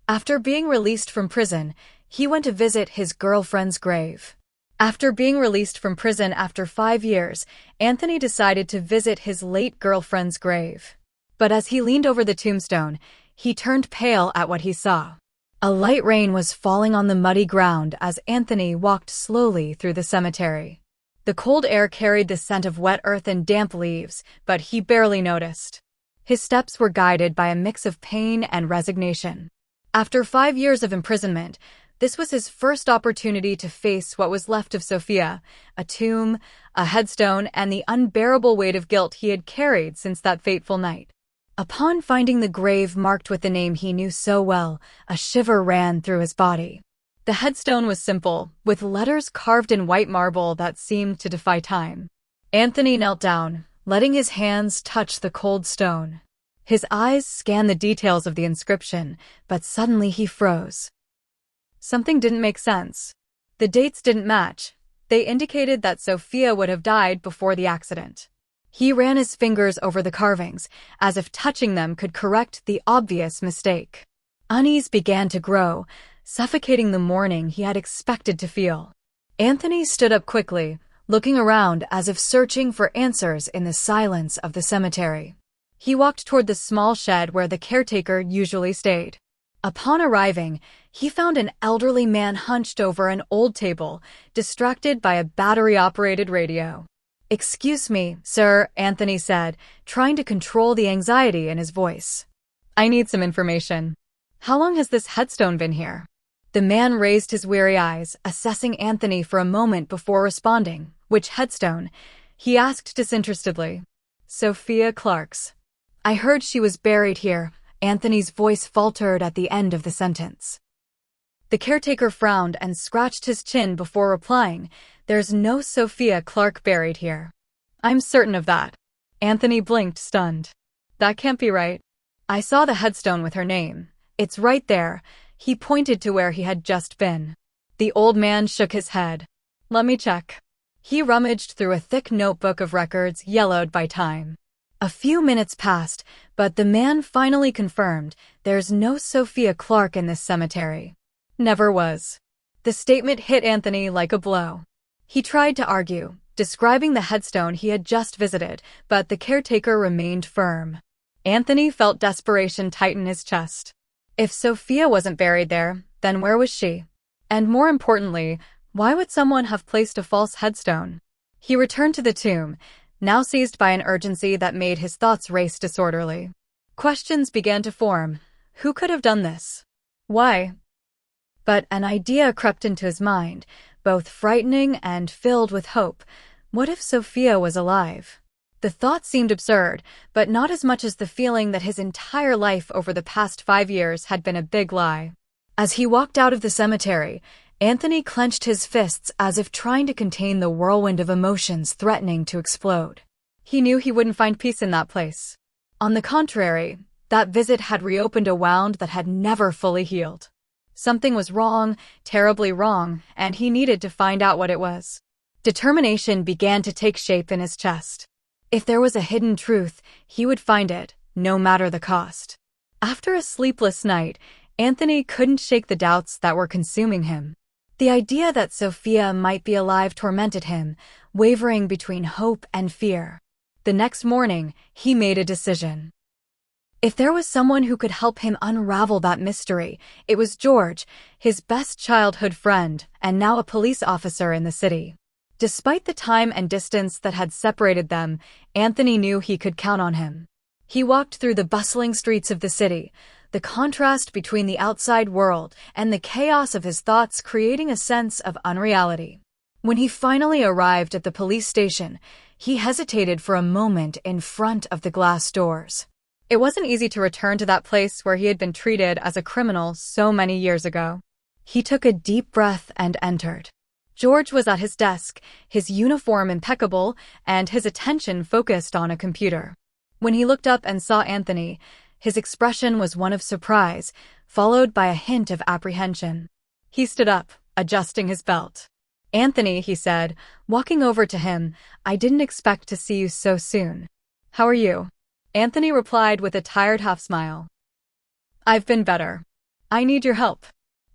After being released from prison, he went to visit his girlfriend's grave. After being released from prison after 5 years, Anthony decided to visit his late girlfriend's grave. But as he leaned over the tombstone, he turned pale at what he saw. A light rain was falling on the muddy ground as Anthony walked slowly through the cemetery. The cold air carried the scent of wet earth and damp leaves, but he barely noticed. His steps were guided by a mix of pain and resignation. After 5 years of imprisonment, this was his first opportunity to face what was left of Sophia, a tomb, a headstone, and the unbearable weight of guilt he had carried since that fateful night. Upon finding the grave marked with the name he knew so well, a shiver ran through his body. The headstone was simple, with letters carved in white marble that seemed to defy time. Anthony knelt down, letting his hands touch the cold stone. His eyes scanned the details of the inscription, but suddenly he froze. Something didn't make sense. The dates didn't match. They indicated that Sophia would have died before the accident. He ran his fingers over the carvings, as if touching them could correct the obvious mistake. Unease began to grow, suffocating the mourning he had expected to feel. Anthony stood up quickly, looking around as if searching for answers in the silence of the cemetery. He walked toward the small shed where the caretaker usually stayed. Upon arriving, he found an elderly man hunched over an old table, distracted by a battery-operated radio. "Excuse me, sir," Anthony said, trying to control the anxiety in his voice. "I need some information. How long has this headstone been here?" The man raised his weary eyes, assessing Anthony for a moment before responding. "Which headstone?" he asked disinterestedly. "Sophia Clark's. I heard she was buried here." Anthony's voice faltered at the end of the sentence. The caretaker frowned and scratched his chin before replying, "There's no Sophia Clark buried here." "I'm certain of that." Anthony blinked, stunned. "That can't be right. I saw the headstone with her name. It's right there." He pointed to where he had just been. The old man shook his head. "Let me check." He rummaged through a thick notebook of records yellowed by time. A few minutes passed, but the man finally confirmed, "There's no Sophia Clark in this cemetery." "Never was." The statement hit Anthony like a blow. He tried to argue, describing the headstone he had just visited, but the caretaker remained firm. Anthony felt desperation tighten his chest. If Sophia wasn't buried there, then where was she? And more importantly, why would someone have placed a false headstone? He returned to the tomb, now seized by an urgency that made his thoughts race disorderly. Questions began to form. Who could have done this? Why? But an idea crept into his mind, both frightening and filled with hope. What if Sophia was alive? The thought seemed absurd, but not as much as the feeling that his entire life over the past 5 years had been a big lie. As he walked out of the cemetery, Anthony clenched his fists as if trying to contain the whirlwind of emotions threatening to explode. He knew he wouldn't find peace in that place. On the contrary, that visit had reopened a wound that had never fully healed. Something was wrong, terribly wrong, and he needed to find out what it was. Determination began to take shape in his chest. If there was a hidden truth, he would find it, no matter the cost. After a sleepless night, Anthony couldn't shake the doubts that were consuming him. The idea that Sophia might be alive tormented him, wavering between hope and fear. The next morning, he made a decision. If there was someone who could help him unravel that mystery, it was George, his best childhood friend, and now a police officer in the city. Despite the time and distance that had separated them, Anthony knew he could count on him. He walked through the bustling streets of the city, the contrast between the outside world and the chaos of his thoughts creating a sense of unreality. When he finally arrived at the police station, he hesitated for a moment in front of the glass doors. It wasn't easy to return to that place where he had been treated as a criminal so many years ago. He took a deep breath and entered. George was at his desk, his uniform impeccable, and his attention focused on a computer. When he looked up and saw Anthony, his expression was one of surprise, followed by a hint of apprehension. He stood up, adjusting his belt. "Anthony," he said, walking over to him, "I didn't expect to see you so soon. How are you?" Anthony replied with a tired half-smile. "I've been better." I need your help.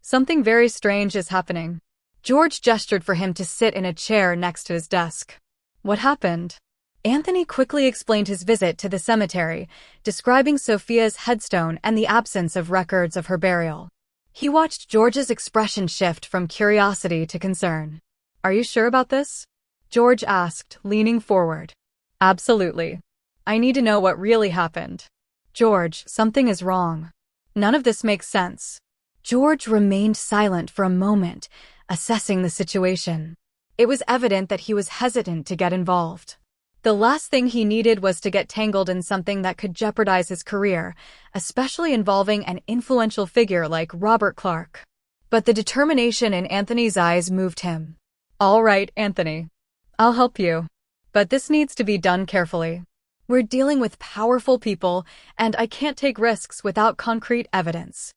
Something very strange is happening. George gestured for him to sit in a chair next to his desk. What happened? Anthony quickly explained his visit to the cemetery, describing Sophia's headstone and the absence of records of her burial. He watched George's expression shift from curiosity to concern. Are you sure about this? George asked, leaning forward. Absolutely. I need to know what really happened. George, something is wrong. None of this makes sense. George remained silent for a moment, assessing the situation. It was evident that he was hesitant to get involved. The last thing he needed was to get tangled in something that could jeopardize his career, especially involving an influential figure like Robert Clark. But the determination in Anthony's eyes moved him. All right, Anthony. I'll help you. But this needs to be done carefully. We're dealing with powerful people, and I can't take risks without concrete evidence.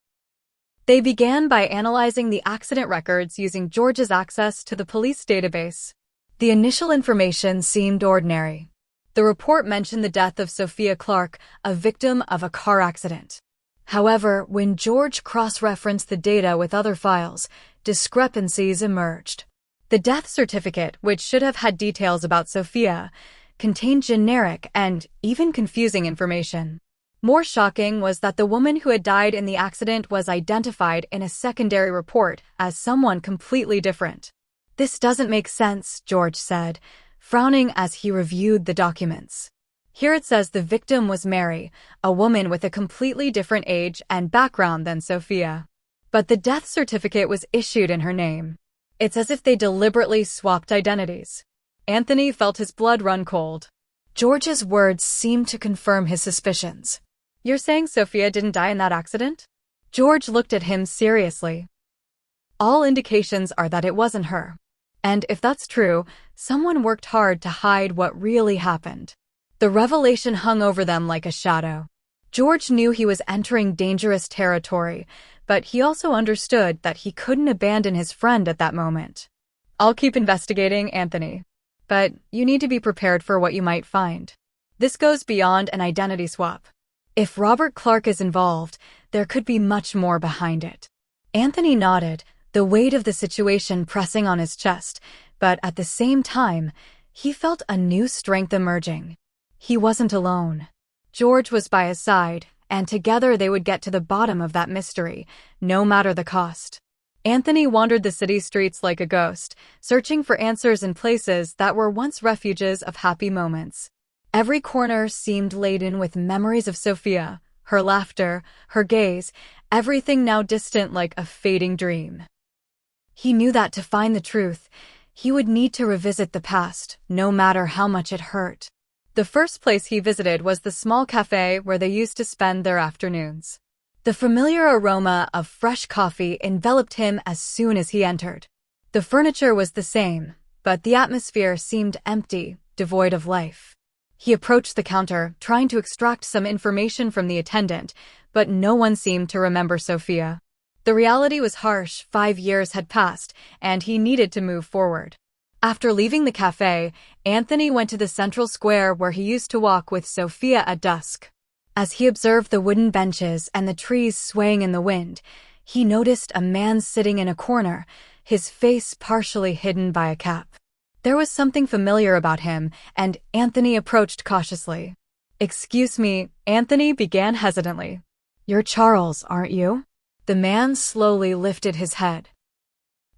They began by analyzing the accident records using George's access to the police database. The initial information seemed ordinary. The report mentioned the death of Sophia Clark, a victim of a car accident. However, when George cross-referenced the data with other files, discrepancies emerged. The death certificate, which should have had details about Sophia, contained generic and even confusing information. More shocking was that the woman who had died in the accident was identified in a secondary report as someone completely different. This doesn't make sense, George said, frowning as he reviewed the documents. Here it says the victim was Mary, a woman with a completely different age and background than Sophia. But the death certificate was issued in her name. It's as if they deliberately swapped identities. Anthony felt his blood run cold. George's words seemed to confirm his suspicions. You're saying Sophia didn't die in that accident? George looked at him seriously. All indications are that it wasn't her. And if that's true, someone worked hard to hide what really happened. The revelation hung over them like a shadow. George knew he was entering dangerous territory, but he also understood that he couldn't abandon his friend at that moment. I'll keep investigating, Anthony. But you need to be prepared for what you might find. This goes beyond an identity swap. If Robert Clark is involved, there could be much more behind it. Anthony nodded, the weight of the situation pressing on his chest, but at the same time, he felt a new strength emerging. He wasn't alone. George was by his side, and together they would get to the bottom of that mystery, no matter the cost. Anthony wandered the city streets like a ghost, searching for answers in places that were once refuges of happy moments. Every corner seemed laden with memories of Sophia, her laughter, her gaze, everything now distant like a fading dream. He knew that to find the truth, he would need to revisit the past, no matter how much it hurt. The first place he visited was the small cafe where they used to spend their afternoons. The familiar aroma of fresh coffee enveloped him as soon as he entered. The furniture was the same, but the atmosphere seemed empty, devoid of life. He approached the counter, trying to extract some information from the attendant, but no one seemed to remember Sophia. The reality was harsh. 5 years had passed, and he needed to move forward. After leaving the cafe, Anthony went to the central square where he used to walk with Sophia at dusk. As he observed the wooden benches and the trees swaying in the wind, he noticed a man sitting in a corner, his face partially hidden by a cap. There was something familiar about him, and Anthony approached cautiously. "Excuse me," Anthony began hesitantly. "You're Charles, aren't you?" The man slowly lifted his head.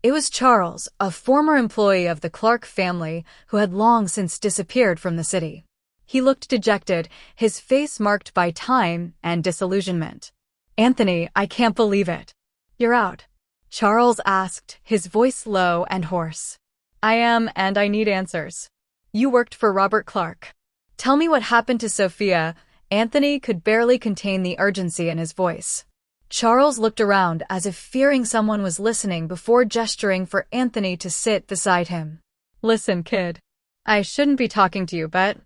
It was Charles, a former employee of the Clark family who had long since disappeared from the city. He looked dejected, his face marked by time and disillusionment. "Anthony, I can't believe it. You're out?" Charles asked, his voice low and hoarse. "I am, and I need answers. You worked for Robert Clark. Tell me what happened to Sophia." Anthony could barely contain the urgency in his voice. Charles looked around as if fearing someone was listening before gesturing for Anthony to sit beside him. "Listen, kid. I shouldn't be talking to you, but..."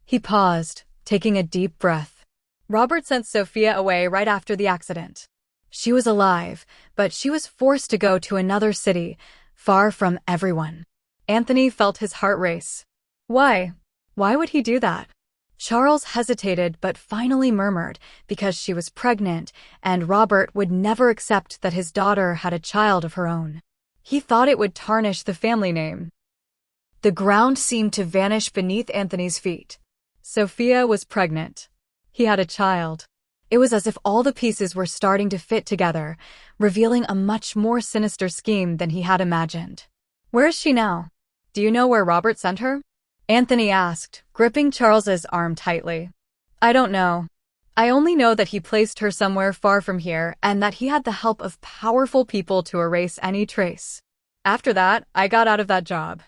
He paused, taking a deep breath. Robert sent Sophia away right after the accident. She was alive, but she was forced to go to another city, far from everyone. Anthony felt his heart race. Why? Why would he do that? Charles hesitated but finally murmured because she was pregnant and Robert would never accept that his daughter had a child of her own. He thought it would tarnish the family name. The ground seemed to vanish beneath Anthony's feet. Sophia was pregnant. He had a child. It was as if all the pieces were starting to fit together, revealing a much more sinister scheme than he had imagined. Where is she now? Do you know where Robert sent her? Anthony asked, gripping Charles's arm tightly. I don't know. I only know that he placed her somewhere far from here and that he had the help of powerful people to erase any trace. After that, I got out of that job.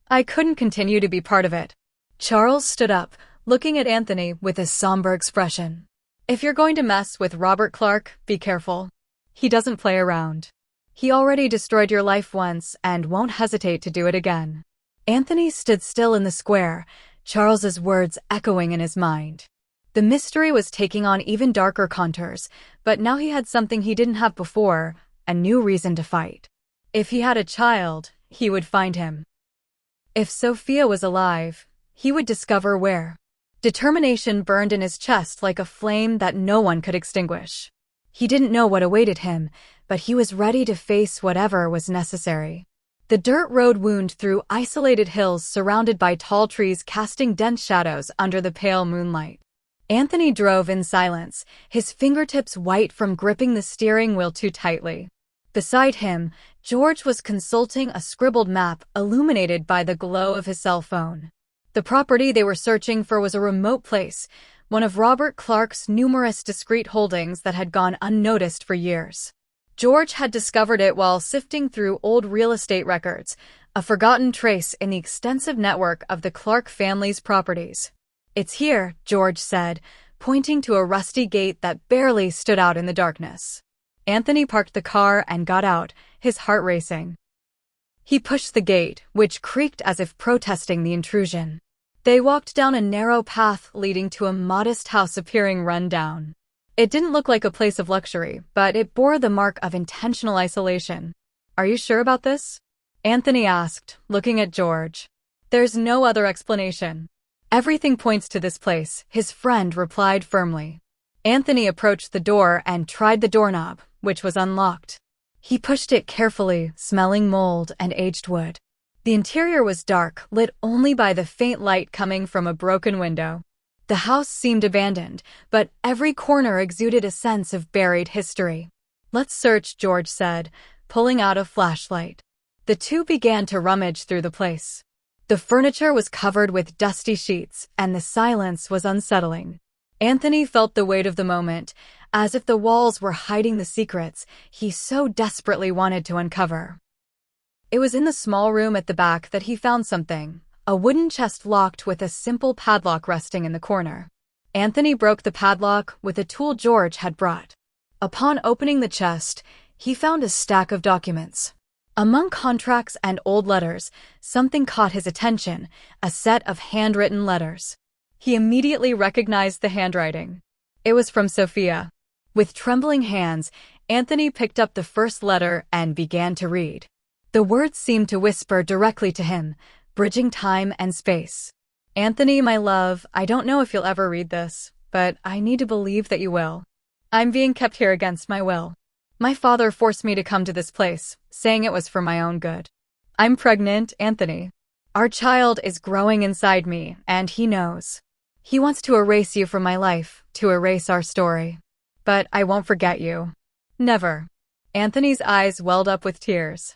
I couldn't continue to be part of it. Charles stood up, looking at Anthony with a somber expression. If you're going to mess with Robert Clark, be careful. He doesn't play around. He already destroyed your life once and won't hesitate to do it again. Anthony stood still in the square, Charles's words echoing in his mind. The mystery was taking on even darker contours, but now he had something he didn't have before, a new reason to fight. If he had a child, he would find him. If Sophia was alive, he would discover where. Determination burned in his chest like a flame that no one could extinguish. He didn't know what awaited him, but he was ready to face whatever was necessary. The dirt road wound through isolated hills surrounded by tall trees casting dense shadows under the pale moonlight. Anthony drove in silence, his fingertips white from gripping the steering wheel too tightly. Beside him, George was consulting a scribbled map illuminated by the glow of his cell phone. The property they were searching for was a remote place, one of Robert Clark's numerous discreet holdings that had gone unnoticed for years. George had discovered it while sifting through old real estate records, a forgotten trace in the extensive network of the Clark family's properties. It's here, George said, pointing to a rusty gate that barely stood out in the darkness. Anthony parked the car and got out, his heart racing. He pushed the gate, which creaked as if protesting the intrusion. They walked down a narrow path leading to a modest house appearing run down. It didn't look like a place of luxury, but it bore the mark of intentional isolation. Are you sure about this? Anthony asked, looking at George. There's no other explanation. Everything points to this place, his friend replied firmly. Anthony approached the door and tried the doorknob, which was unlocked. He pushed it carefully, smelling mold and aged wood. The interior was dark, lit only by the faint light coming from a broken window. The house seemed abandoned, but every corner exuded a sense of buried history. Let's search, George said, pulling out a flashlight. The two began to rummage through the place. The furniture was covered with dusty sheets, and the silence was unsettling. Anthony felt the weight of the moment, as if the walls were hiding the secrets he so desperately wanted to uncover. It was in the small room at the back that he found something, a wooden chest locked with a simple padlock resting in the corner. Anthony broke the padlock with a tool George had brought. Upon opening the chest, he found a stack of documents. Among contracts and old letters, something caught his attention, a set of handwritten letters. He immediately recognized the handwriting. It was from Sophia. With trembling hands, Anthony picked up the first letter and began to read. The words seemed to whisper directly to him, bridging time and space. Anthony, my love, I don't know if you'll ever read this, but I need to believe that you will. I'm being kept here against my will. My father forced me to come to this place, saying it was for my own good. I'm pregnant, Anthony. Our child is growing inside me, and he knows. He wants to erase you from my life, to erase our story. But I won't forget you. Never. Anthony's eyes welled up with tears.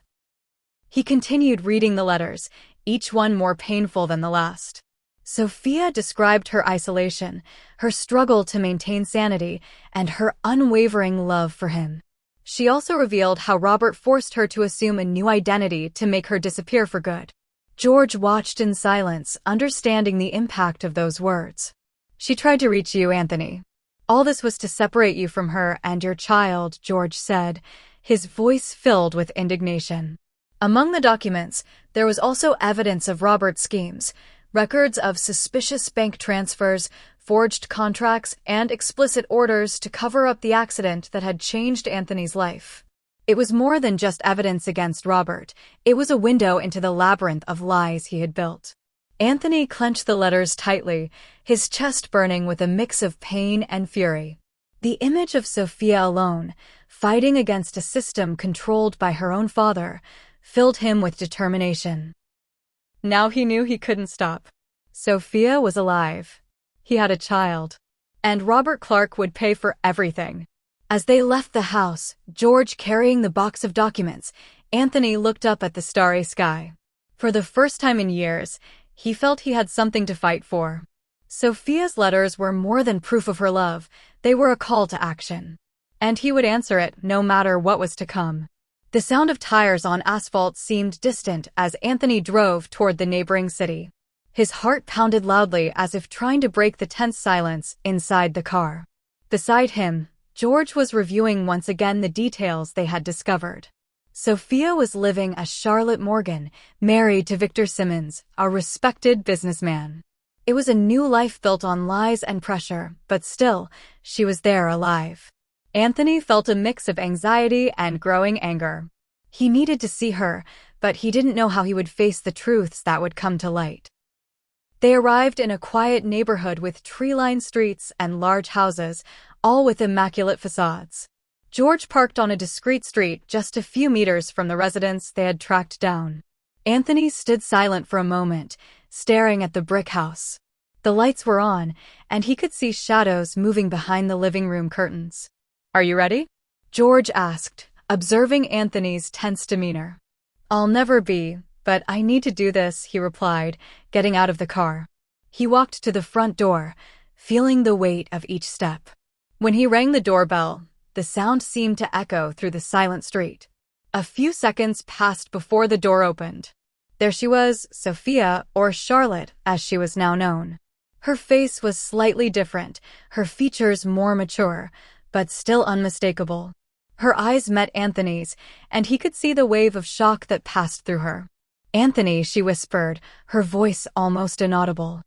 He continued reading the letters, each one more painful than the last. Sophia described her isolation, her struggle to maintain sanity, and her unwavering love for him. She also revealed how Robert forced her to assume a new identity to make her disappear for good. George watched in silence, understanding the impact of those words. She tried to reach you, Anthony. All this was to separate you from her and your child, George said, his voice filled with indignation. Among the documents, there was also evidence of Robert's schemes, records of suspicious bank transfers, forged contracts, and explicit orders to cover up the accident that had changed Anthony's life. It was more than just evidence against Robert, it was a window into the labyrinth of lies he had built. Anthony clenched the letters tightly, his chest burning with a mix of pain and fury. The image of Sophia alone, fighting against a system controlled by her own father, filled him with determination. Now he knew he couldn't stop. Sophia was alive. He had a child. And Robert Clark would pay for everything. As they left the house, George carrying the box of documents, Anthony looked up at the starry sky. For the first time in years, he felt he had something to fight for. Sophia's letters were more than proof of her love, they were a call to action. And he would answer it, no matter what was to come. The sound of tires on asphalt seemed distant as Anthony drove toward the neighboring city. His heart pounded loudly as if trying to break the tense silence inside the car. Beside him, George was reviewing once again the details they had discovered. Sophia was living as Charlotte Morgan, married to Victor Simmons, a respected businessman. It was a new life built on lies and pressure, but still, she was there alive. Anthony felt a mix of anxiety and growing anger. He needed to see her, but he didn't know how he would face the truths that would come to light. They arrived in a quiet neighborhood with tree-lined streets and large houses, all with immaculate facades. George parked on a discreet street just a few meters from the residence they had tracked down. Anthony stood silent for a moment, staring at the brick house. The lights were on, and he could see shadows moving behind the living room curtains. "Are you ready?" George asked, observing Anthony's tense demeanor. "I'll never be, but I need to do this," he replied, getting out of the car. He walked to the front door, feeling the weight of each step. When he rang the doorbell, the sound seemed to echo through the silent street. A few seconds passed before the door opened. There she was, Sophia, or Charlotte, as she was now known. Her face was slightly different, her features more mature, but still unmistakable. Her eyes met Anthony's, and he could see the wave of shock that passed through her. "Anthony," she whispered, her voice almost inaudible.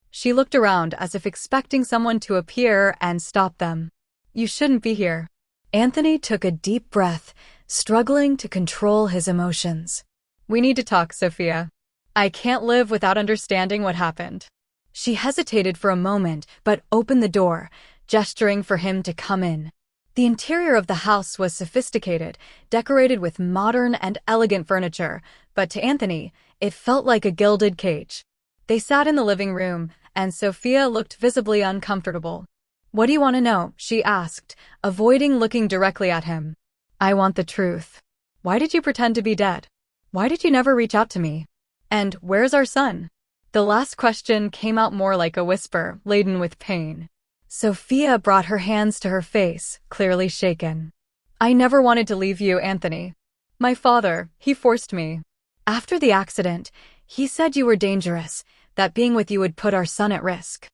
She looked around as if expecting someone to appear and stop them. "You shouldn't be here." Anthony took a deep breath, struggling to control his emotions. "We need to talk, Sophia. I can't live without understanding what happened." She hesitated for a moment, but opened the door, gesturing for him to come in. The interior of the house was sophisticated, decorated with modern and elegant furniture, but to Anthony, it felt like a gilded cage. They sat in the living room, and Sophia looked visibly uncomfortable. "What do you want to know?" she asked, avoiding looking directly at him. "I want the truth. Why did you pretend to be dead? Why did you never reach out to me? And where's our son?" The last question came out more like a whisper, laden with pain. Sophia brought her hands to her face, clearly shaken. "I never wanted to leave you, Anthony. My father, he forced me. After the accident, he said you were dangerous, that being with you would put our son at risk.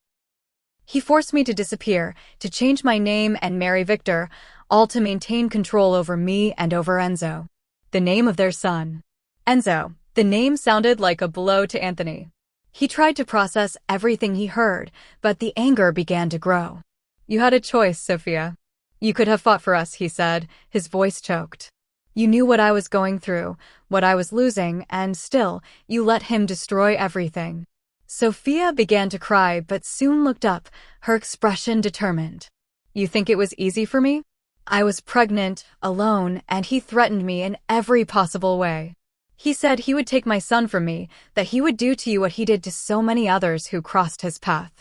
He forced me to disappear, to change my name and marry Victor, all to maintain control over me and over Enzo." The name of their son. Enzo. The name sounded like a blow to Anthony. He tried to process everything he heard, but the anger began to grow. "You had a choice, Sophia. You could have fought for us," he said, his voice choked. "You knew what I was going through, what I was losing, and still, you let him destroy everything." Sophia began to cry but soon looked up, her expression determined. "You think it was easy for me? I was pregnant, alone, and he threatened me in every possible way. He said he would take my son from me, that he would do to you what he did to so many others who crossed his path.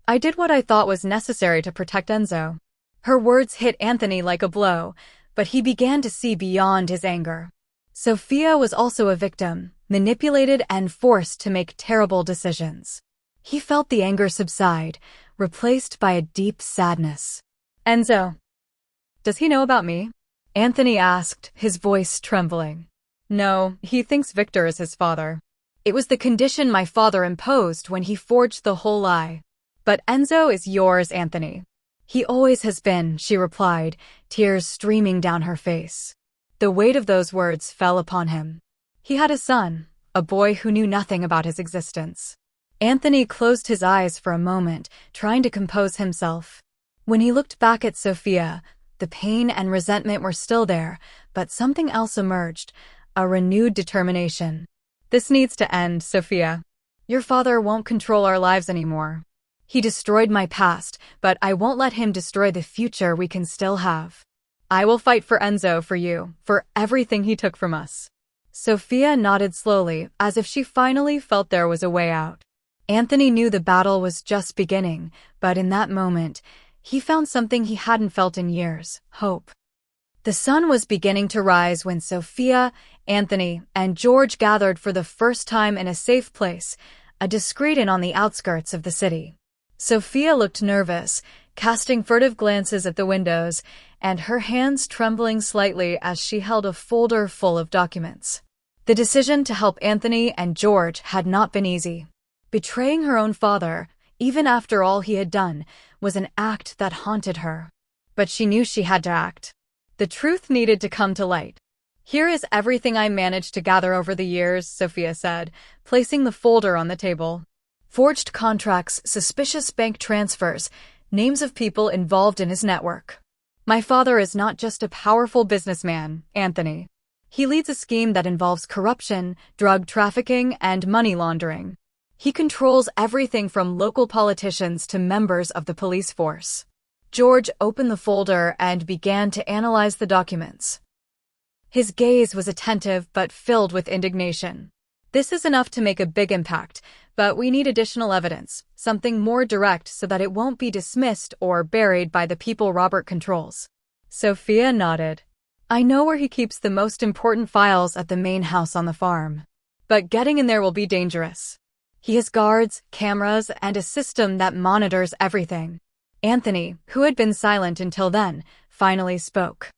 I did what I thought was necessary to protect Enzo." Her words hit Anthony like a blow, but he began to see beyond his anger. Sophia was also a victim, manipulated and forced to make terrible decisions. He felt the anger subside, replaced by a deep sadness. "Enzo, does he know about me?" Anthony asked, his voice trembling. "No, he thinks Victor is his father. It was the condition my father imposed when he forged the whole lie. But Enzo is yours, Anthony." "He always has been," she replied, tears streaming down her face. The weight of those words fell upon him. He had a son, a boy who knew nothing about his existence. Anthony closed his eyes for a moment, trying to compose himself. When he looked back at Sophia, the pain and resentment were still there, but something else emerged, a renewed determination. "This needs to end, Sophia. Your father won't control our lives anymore. He destroyed my past, but I won't let him destroy the future we can still have. I will fight for Enzo, for you, for everything he took from us." Sophia nodded slowly, as if she finally felt there was a way out. Anthony knew the battle was just beginning, but in that moment, he found something he hadn't felt in years: hope. The sun was beginning to rise when Sophia, Anthony, and George gathered for the first time in a safe place, a discreet inn on the outskirts of the city. Sophia looked nervous, casting furtive glances at the windows, and her hands trembling slightly as she held a folder full of documents. The decision to help Anthony and George had not been easy. Betraying her own father, even after all he had done, was an act that haunted her. But she knew she had to act. The truth needed to come to light. "Here is everything I managed to gather over the years," Sophia said, placing the folder on the table. Forged contracts, suspicious bank transfers, names of people involved in his network. "My father is not just a powerful businessman, Anthony. He leads a scheme that involves corruption, drug trafficking, and money laundering. He controls everything from local politicians to members of the police force." George opened the folder and began to analyze the documents. His gaze was attentive but filled with indignation. "This is enough to make a big impact, but we need additional evidence, something more direct so that it won't be dismissed or buried by the people Robert controls." Sophia nodded. "I know where he keeps the most important files, at the main house on the farm. But getting in there will be dangerous. He has guards, cameras, and a system that monitors everything." Anthony, who had been silent until then, finally spoke.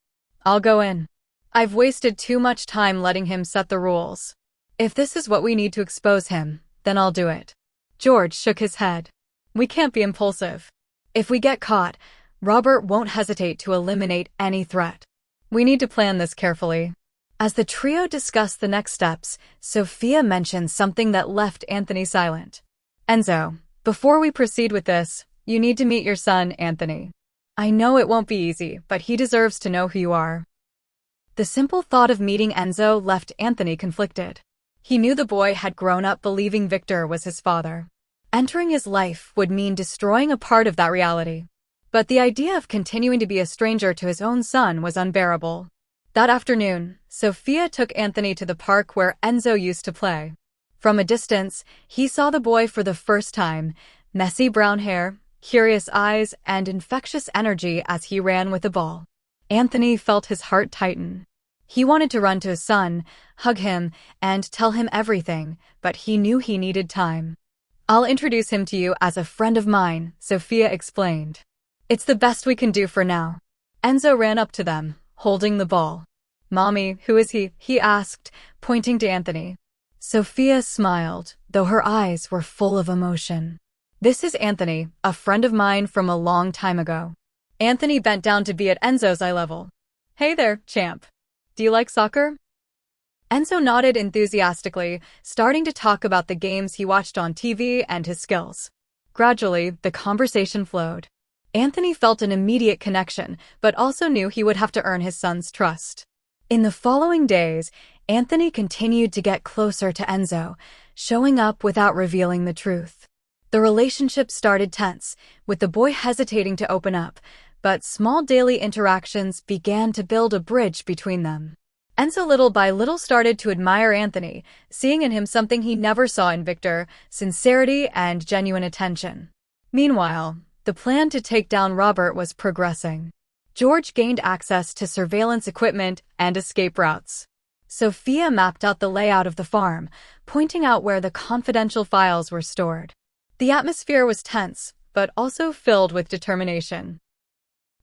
"I'll go in. I've wasted too much time letting him set the rules. If this is what we need to expose him, then I'll do it." George shook his head. "We can't be impulsive. If we get caught, Robert won't hesitate to eliminate any threat. We need to plan this carefully." As the trio discussed the next steps, Sophia mentioned something that left Anthony silent. "Enzo, before we proceed with this, you need to meet your son, Anthony. I know it won't be easy, but he deserves to know who you are." The simple thought of meeting Enzo left Anthony conflicted. He knew the boy had grown up believing Victor was his father. Entering his life would mean destroying a part of that reality. But the idea of continuing to be a stranger to his own son was unbearable. That afternoon, Sophia took Anthony to the park where Enzo used to play. From a distance, he saw the boy for the first time: messy brown hair, curious eyes, and infectious energy as he ran with the ball. Anthony felt his heart tighten. He wanted to run to his son, hug him, and tell him everything, but he knew he needed time. "I'll introduce him to you as a friend of mine," Sophia explained. "It's the best we can do for now." Enzo ran up to them, holding the ball. "Mommy, who is he?" he asked, pointing to Anthony. Sophia smiled, though her eyes were full of emotion. "This is Anthony, a friend of mine from a long time ago." Anthony bent down to be at Enzo's eye level. "Hey there, champ. Do you like soccer?" Enzo nodded enthusiastically, starting to talk about the games he watched on TV and his skills. Gradually, the conversation flowed. Anthony felt an immediate connection, but also knew he would have to earn his son's trust. In the following days, Anthony continued to get closer to Enzo, showing up without revealing the truth. The relationship started tense, with the boy hesitating to open up, but small daily interactions began to build a bridge between them. Enzo little by little started to admire Anthony, seeing in him something he never saw in Victor: sincerity and genuine attention. Meanwhile, the plan to take down Robert was progressing. George gained access to surveillance equipment and escape routes. Sophia mapped out the layout of the farm, pointing out where the confidential files were stored. The atmosphere was tense, but also filled with determination.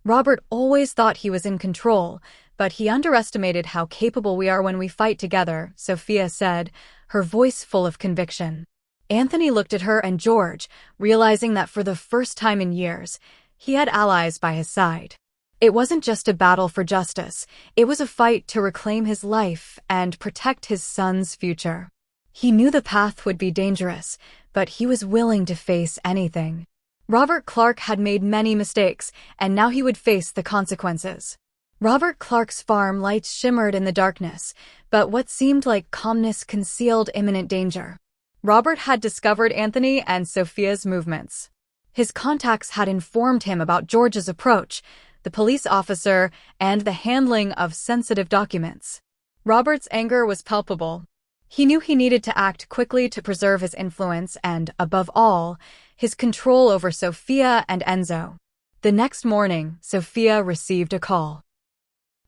Robert always thought he was in control, but he underestimated how capable we are when we fight together, Sophia said, her voice full of conviction. Anthony looked at her and George, realizing that for the first time in years, he had allies by his side. It wasn't just a battle for justice, it was a fight to reclaim his life and protect his son's future. He knew the path would be dangerous, but he was willing to face anything. Robert Clark had made many mistakes, and now he would face the consequences. Robert Clark's farm lights shimmered in the darkness, but what seemed like calmness concealed imminent danger. Robert had discovered Anthony and Sophia's movements. His contacts had informed him about George's approach, the police officer, and the handling of sensitive documents. Robert's anger was palpable. He knew he needed to act quickly to preserve his influence and, above all, his control over Sophia and Enzo. The next morning, Sophia received a call.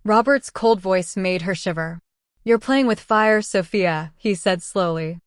Robert's cold voice made her shiver. "You're playing with fire, Sophia," he said slowly.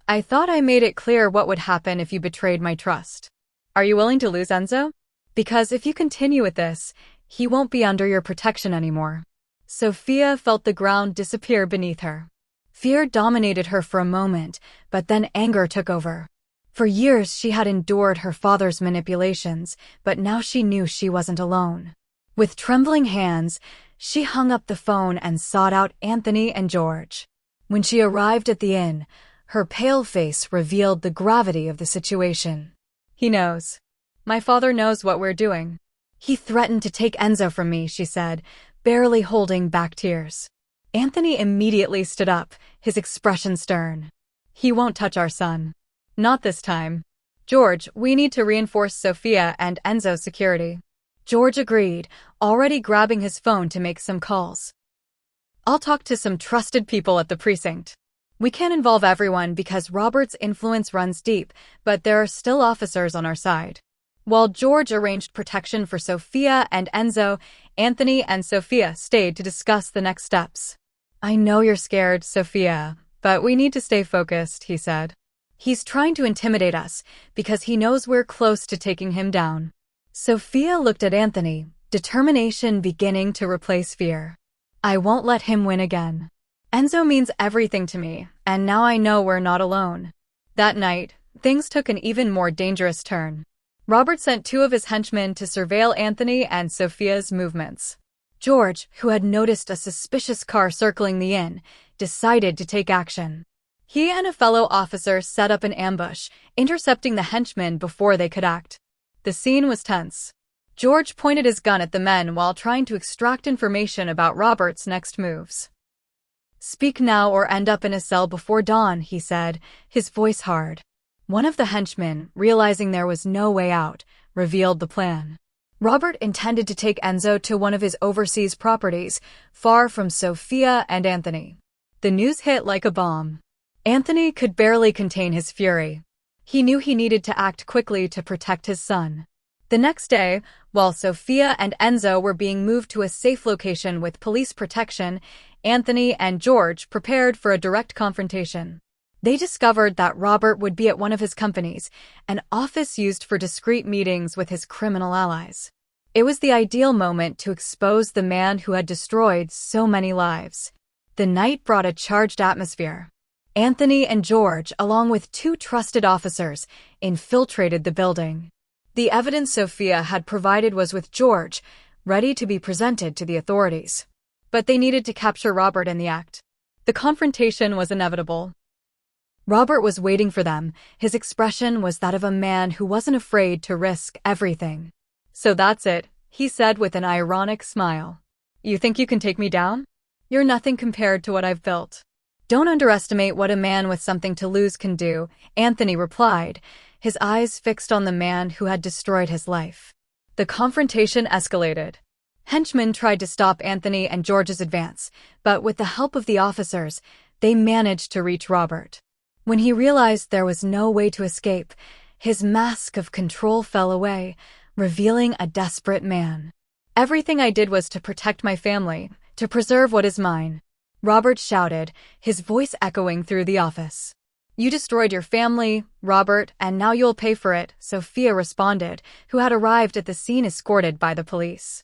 "I thought I made it clear what would happen if you betrayed my trust. Are you willing to lose Enzo? Because if you continue with this, he won't be under your protection anymore." Sophia felt the ground disappear beneath her. Fear dominated her for a moment, but then anger took over. For years she had endured her father's manipulations, but now she knew she wasn't alone. With trembling hands, she hung up the phone and sought out Anthony and George. When she arrived at the inn, her pale face revealed the gravity of the situation. "He knows. My father knows what we're doing. He threatened to take Enzo from me," she said, barely holding back tears. Anthony immediately stood up, his expression stern. "He won't touch our son. Not this time. George, we need to reinforce Sophia and Enzo's security." George agreed, already grabbing his phone to make some calls. "I'll talk to some trusted people at the precinct. We can't involve everyone because Robert's influence runs deep, but there are still officers on our side." While George arranged protection for Sophia and Enzo, Anthony and Sophia stayed to discuss the next steps. "I know you're scared, Sophia, but we need to stay focused," he said. "He's trying to intimidate us because he knows we're close to taking him down." Sophia looked at Anthony, determination beginning to replace fear. "I won't let him win again. Enzo means everything to me, and now I know we're not alone." That night, things took an even more dangerous turn. Robert sent two of his henchmen to surveil Anthony and Sophia's movements. George, who had noticed a suspicious car circling the inn, decided to take action. He and a fellow officer set up an ambush, intercepting the henchmen before they could act. The scene was tense. George pointed his gun at the men while trying to extract information about Robert's next moves. "Speak now or end up in a cell before dawn," he said, his voice hard. One of the henchmen, realizing there was no way out, revealed the plan. Robert intended to take Enzo to one of his overseas properties, far from Sophia and Anthony. The news hit like a bomb. Anthony could barely contain his fury. He knew he needed to act quickly to protect his son. The next day, while Sophia and Enzo were being moved to a safe location with police protection, Anthony and George prepared for a direct confrontation. They discovered that Robert would be at one of his companies, an office used for discreet meetings with his criminal allies. It was the ideal moment to expose the man who had destroyed so many lives. The night brought a charged atmosphere. Anthony and George, along with two trusted officers, infiltrated the building. The evidence Sophia had provided was with George, ready to be presented to the authorities. But they needed to capture Robert in the act. The confrontation was inevitable. Robert was waiting for them. His expression was that of a man who wasn't afraid to risk everything. "So that's it," he said with an ironic smile. "You think you can take me down? You're nothing compared to what I've built." "Don't underestimate what a man with something to lose can do," Anthony replied, his eyes fixed on the man who had destroyed his life. The confrontation escalated. Henchmen tried to stop Anthony and George's advance, but with the help of the officers, they managed to reach Robert. When he realized there was no way to escape, his mask of control fell away, revealing a desperate man. "Everything I did was to protect my family, to preserve what is mine," Robert shouted, his voice echoing through the office. "You destroyed your family, Robert, and now you'll pay for it," Sophia responded, who had arrived at the scene escorted by the police.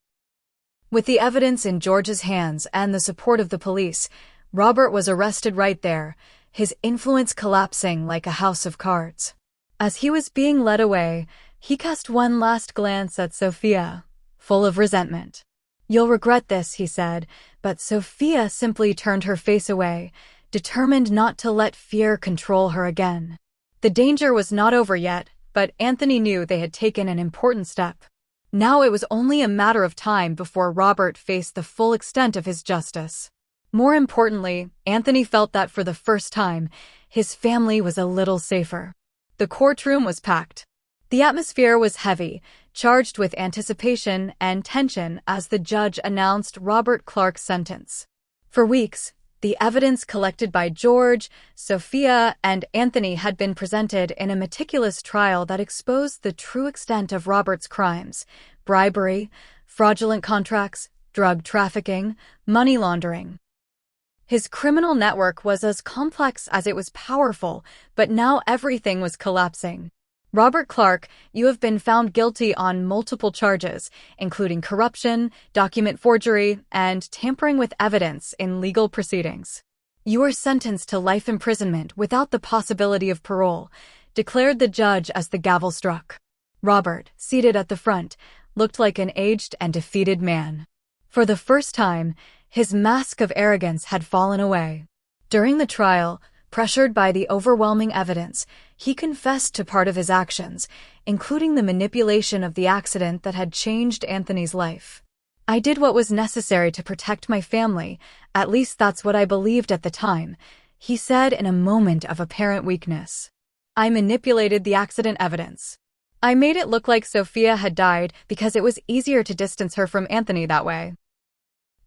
With the evidence in George's hands and the support of the police, Robert was arrested right there, his influence collapsing like a house of cards. As he was being led away, he cast one last glance at Sophia, full of resentment. "You'll regret this," he said, but Sophia simply turned her face away, determined not to let fear control her again. The danger was not over yet, but Anthony knew they had taken an important step. Now it was only a matter of time before Robert faced the full extent of his justice. More importantly, Anthony felt that for the first time, his family was a little safer. The courtroom was packed. The atmosphere was heavy, charged with anticipation and tension as the judge announced Robert Clark's sentence. For weeks, the evidence collected by George, Sophia, and Anthony had been presented in a meticulous trial that exposed the true extent of Robert's crimes: bribery, fraudulent contracts, drug trafficking, money laundering. His criminal network was as complex as it was powerful, but now everything was collapsing. Robert Clark, you have been found guilty on multiple charges, including corruption, document forgery, and tampering with evidence in legal proceedings. You are sentenced to life imprisonment without the possibility of parole, declared the judge as the gavel struck. Robert, seated at the front, looked like an aged and defeated man. For the first time, his mask of arrogance had fallen away. During the trial, pressured by the overwhelming evidence, he confessed to part of his actions, including the manipulation of the accident that had changed Anthony's life. I did what was necessary to protect my family, at least that's what I believed at the time, he said in a moment of apparent weakness. I manipulated the accident evidence. I made it look like Sophia had died because it was easier to distance her from Anthony that way.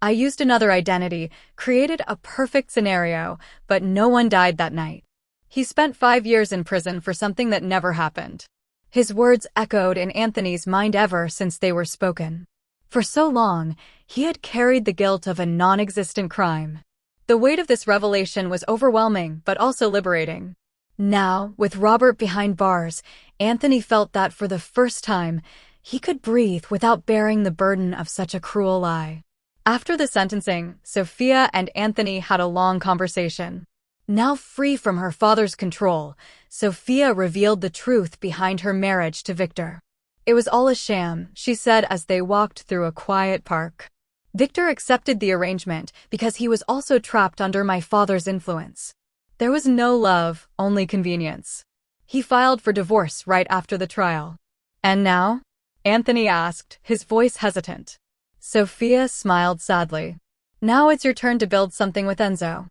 I used another identity, created a perfect scenario, but no one died that night. He spent 5 years in prison for something that never happened. His words echoed in Anthony's mind ever since they were spoken. For so long, he had carried the guilt of a non-existent crime. The weight of this revelation was overwhelming, but also liberating. Now, with Robert behind bars, Anthony felt that for the first time, he could breathe without bearing the burden of such a cruel lie. After the sentencing, Sophia and Anthony had a long conversation. Now free from her father's control, Sophia revealed the truth behind her marriage to Victor. It was all a sham, she said as they walked through a quiet park. Victor accepted the arrangement because he was also trapped under my father's influence. There was no love, only convenience. He filed for divorce right after the trial. And now? Anthony asked, his voice hesitant. Sophia smiled sadly. Now it's your turn to build something with Enzo.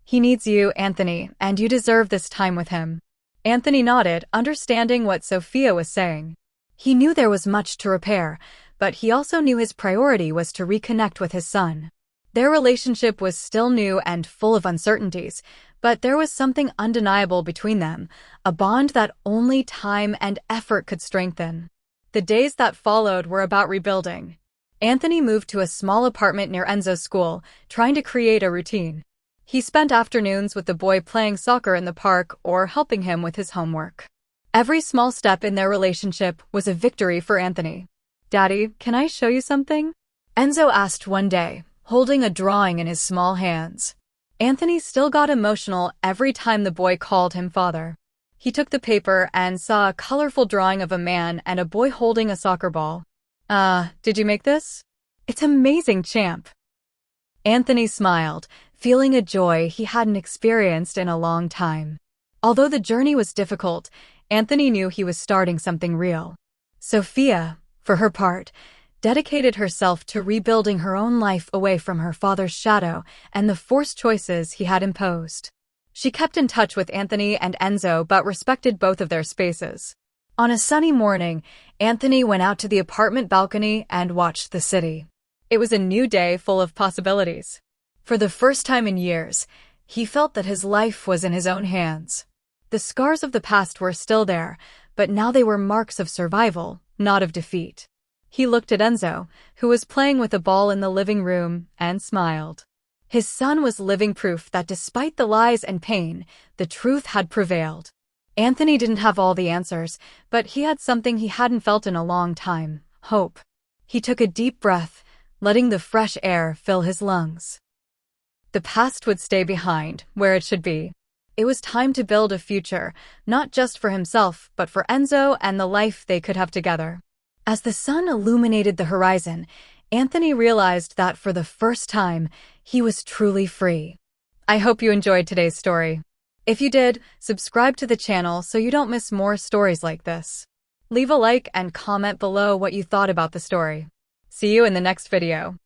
He needs you, Anthony, and you deserve this time with him. Anthony nodded, understanding what Sophia was saying. He knew there was much to repair, but he also knew his priority was to reconnect with his son. Their relationship was still new and full of uncertainties, but there was something undeniable between them, a bond that only time and effort could strengthen. The days that followed were about rebuilding. Anthony moved to a small apartment near Enzo's school, trying to create a routine. He spent afternoons with the boy playing soccer in the park or helping him with his homework. Every small step in their relationship was a victory for Anthony. Daddy, can I show you something? Enzo asked one day, holding a drawing in his small hands. Anthony still got emotional every time the boy called him father. He took the paper and saw a colorful drawing of a man and a boy holding a soccer ball. Did you make this? It's amazing, champ. Anthony smiled, feeling a joy he hadn't experienced in a long time. Although the journey was difficult, Anthony knew he was starting something real. Sophia, for her part, dedicated herself to rebuilding her own life away from her father's shadow and the forced choices he had imposed. She kept in touch with Anthony and Enzo but respected both of their spaces. On a sunny morning, Anthony went out to the apartment balcony and watched the city. It was a new day full of possibilities. For the first time in years, he felt that his life was in his own hands. The scars of the past were still there, but now they were marks of survival, not of defeat. He looked at Enzo, who was playing with a ball in the living room, and smiled. His son was living proof that despite the lies and pain, the truth had prevailed. Anthony didn't have all the answers, but he had something he hadn't felt in a long time: hope. He took a deep breath, letting the fresh air fill his lungs. The past would stay behind, where it should be. It was time to build a future, not just for himself, but for Enzo and the life they could have together. As the sun illuminated the horizon, Anthony realized that for the first time, he was truly free. I hope you enjoyed today's story. If you did, subscribe to the channel so you don't miss more stories like this. Leave a like and comment below what you thought about the story. See you in the next video.